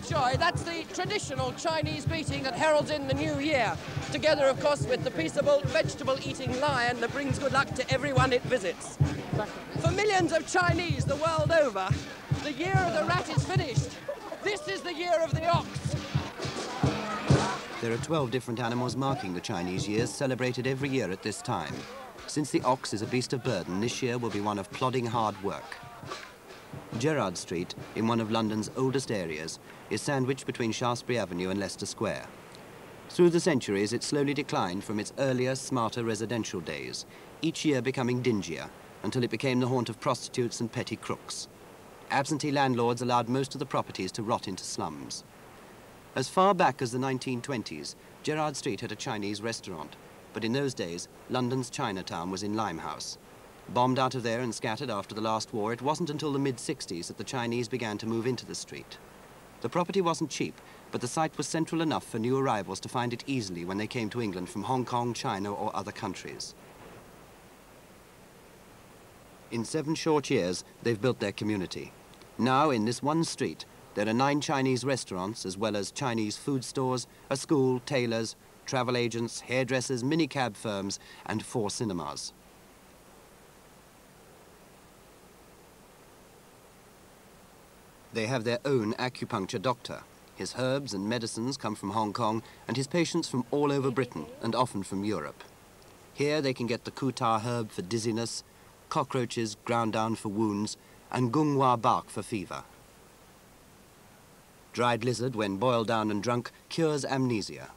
Choy, that's the traditional Chinese meeting that heralds in the new year, together, of course, with the peaceable, vegetable-eating lion that brings good luck to everyone it visits. For millions of Chinese the world over, the year of the rat is finished. This is the year of the ox. There are 12 different animals marking the Chinese years, celebrated every year at this time. Since the ox is a beast of burden, this year will be one of plodding hard work. Gerrard Street, in one of London's oldest areas, is sandwiched between Shaftesbury Avenue and Leicester Square. Through the centuries, it slowly declined from its earlier, smarter residential days, each year becoming dingier, until it became the haunt of prostitutes and petty crooks. Absentee landlords allowed most of the properties to rot into slums. As far back as the 1920s, Gerrard Street had a Chinese restaurant, but in those days, London's Chinatown was in Limehouse. Bombed out of there and scattered after the last war, it wasn't until the mid-60s that the Chinese began to move into the street. The property wasn't cheap, but the site was central enough for new arrivals to find it easily when they came to England from Hong Kong, China, or other countries. In 7 short years, they've built their community. Now, in this one street, there are 9 Chinese restaurants, as well as Chinese food stores, a school, tailors, travel agents, hairdressers, minicab firms, and 4 cinemas. They have their own acupuncture doctor. His herbs and medicines come from Hong Kong, and his patients from all over Britain, and often from Europe. Here they can get the kuta herb for dizziness, cockroaches ground down for wounds, and gunghua bark for fever. Dried lizard, when boiled down and drunk, cures amnesia.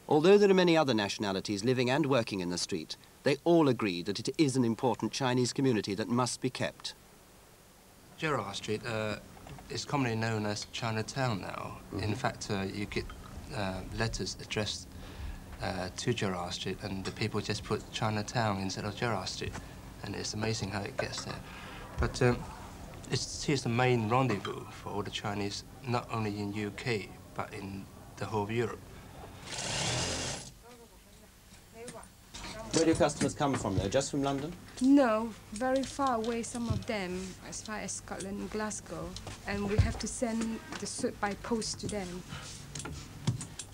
Although there are many other nationalities living and working in the street, they all agree that it is an important Chinese community that must be kept. Gerrard Street is commonly known as Chinatown now. Mm-hmm. In fact, you get letters addressed to Gerrard Street, and the people just put Chinatown instead of Gerrard Street, and it's amazing how it gets there. But here's the main rendezvous for all the Chinese, not only in UK, but in the whole of Europe. Where do customers come from, though? Just from London? No, very far away, some of them, as far as Scotland and Glasgow. And we have to send the suit by post to them.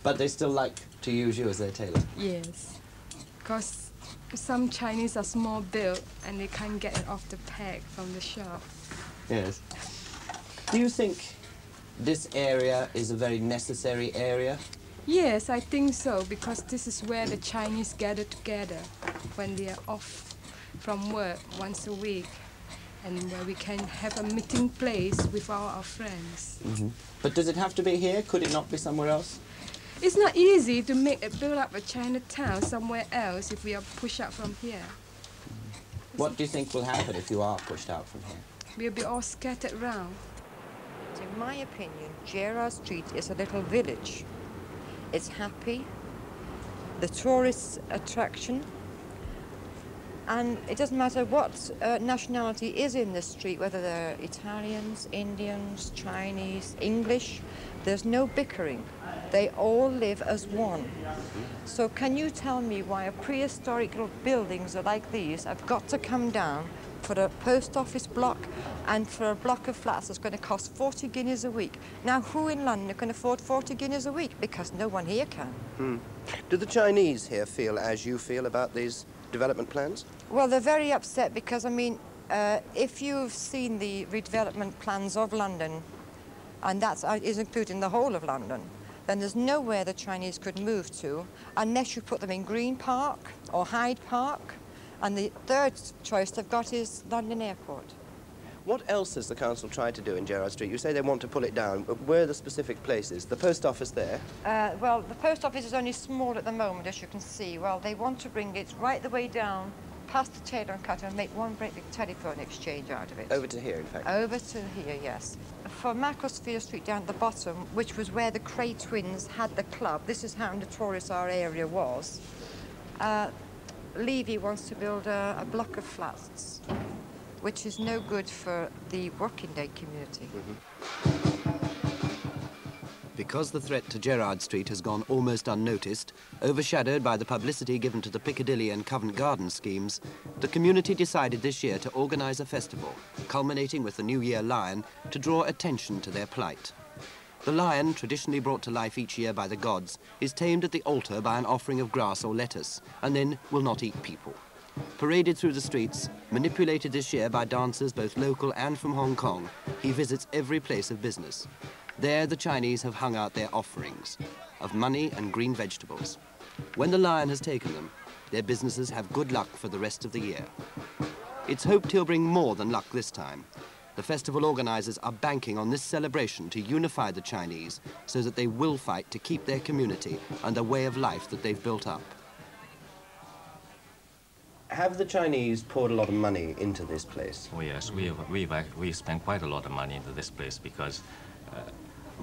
But they still like to use you as their tailor? Yes, because some Chinese are small built and they can't get it off the peg from the shop. Yes. Do you think this area is a very necessary area? Yes, I think so, because this is where the Chinese gather together when they are off from work once a week, and where we can have a meeting place with all our friends. Mm-hmm. But does it have to be here? Could it not be somewhere else? It's not easy to build up a Chinatown somewhere else if we are pushed out from here. What do you think will happen if you are pushed out from here? We'll be all scattered round. In my opinion, Gerrard Street is a little village. It's happy, the tourist attraction, and it doesn't matter what nationality is in this street, whether they're Italians, Indians, Chinese, English, there's no bickering. They all live as one. So can you tell me why a prehistoric little buildings like these have got to come down for a post office block and for a block of flats that's going to cost 40 guineas a week? Now, who in London can afford 40 guineas a week? Because no one here can. Do the Chinese here feel as you feel about these development plans? Well, they're very upset because, I mean, if you've seen the redevelopment plans of London, and that is including the whole of London, then there's nowhere the Chinese could move to unless you put them in Green Park or Hyde Park. And the third choice they've got is London Airport. What else has the council tried to do in Gerrard Street? You say they want to pull it down. Where are the specific places? The post office there? Well, the post office is only small at the moment, as you can see. Well, they want to bring it right the way down, past the Taylor and Cutter, and make one great big telephone exchange out of it. Over to here, in fact? Over to here, yes. For Macclesfield Street down at the bottom, which was where the Cray twins had the club, this is how notorious our area was, Levy wants to build a block of flats, which is no good for the working day community. Because the threat to Gerrard Street has gone almost unnoticed, overshadowed by the publicity given to the Piccadilly and Covent Garden schemes, the community decided this year to organise a festival, culminating with the New Year Lion, to draw attention to their plight. The lion, traditionally brought to life each year by the gods, is tamed at the altar by an offering of grass or lettuce, and then will not eat people. Paraded through the streets, manipulated this year by dancers both local and from Hong Kong, he visits every place of business. There the Chinese have hung out their offerings of money and green vegetables. When the lion has taken them, their businesses have good luck for the rest of the year. It's hoped he'll bring more than luck this time. The festival organizers are banking on this celebration to unify the Chinese so that they will fight to keep their community and the way of life that they've built up. Have the Chinese poured a lot of money into this place? Oh yes, we've spent quite a lot of money into this place because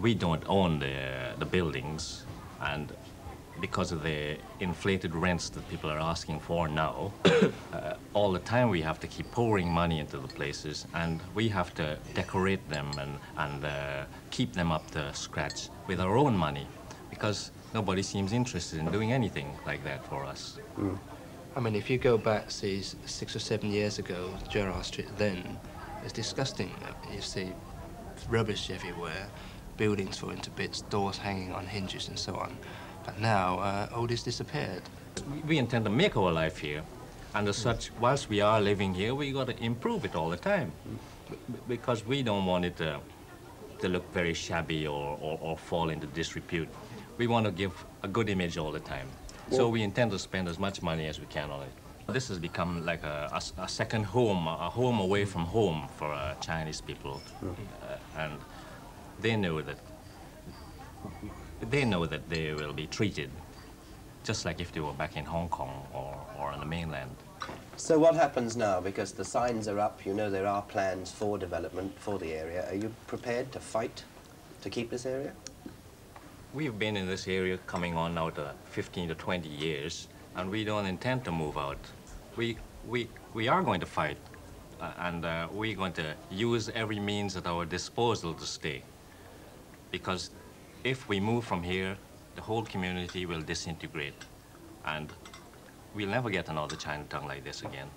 we don't own the buildings, and because of the inflated rents that people are asking for now, all the time we have to keep pouring money into the places, and we have to decorate them and keep them up to scratch with our own money, because nobody seems interested in doing anything like that for us. Mm. I mean, if you go back, say, 6 or 7 years ago, Gerrard Street then, it's disgusting. You see rubbish everywhere, buildings falling to bits, doors hanging on hinges and so on. But now, all this disappeared. We intend to make our life here, and as such, whilst we are living here, we got to improve it all the time, because we don't want it to look very shabby or fall into disrepute. We want to give a good image all the time. So we intend to spend as much money as we can on it. This has become like a second home, a home away from home for Chinese people, and they know that they will be treated just like if they were back in Hong Kong or on the mainland. So what happens now? Because the signs are up, you know there are plans for development for the area. Are you prepared to fight to keep this area? We've been in this area coming on now to 15 to 20 years, and we don't intend to move out. We are going to fight, and we're going to use every means at our disposal to stay. Because if we move from here, the whole community will disintegrate, and we'll never get another Chinatown like this again.